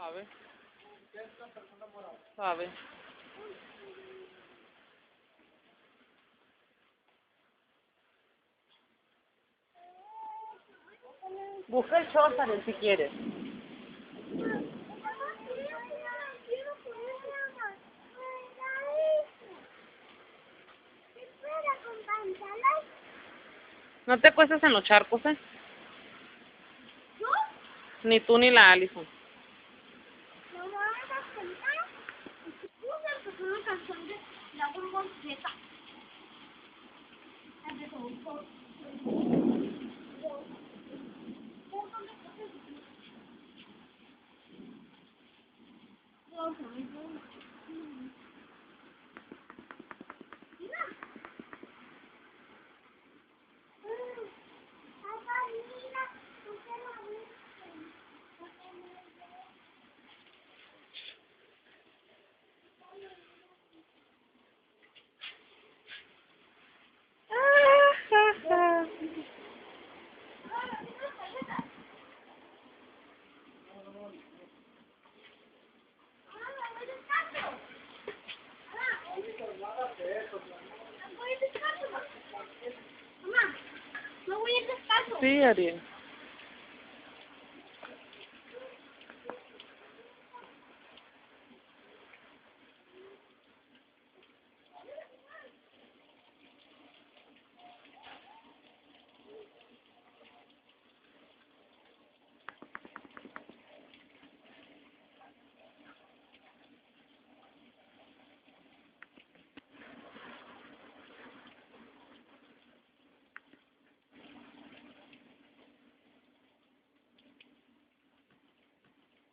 Suave. Suave. Busca el short, Ariel, si quieres. No te acuestas en los charcos, ¿eh? ¿No? Ni tú ni la Alison. ¿No me vas a cantar? Puse una canción de Dragon Ball Z. Sí, Ariel.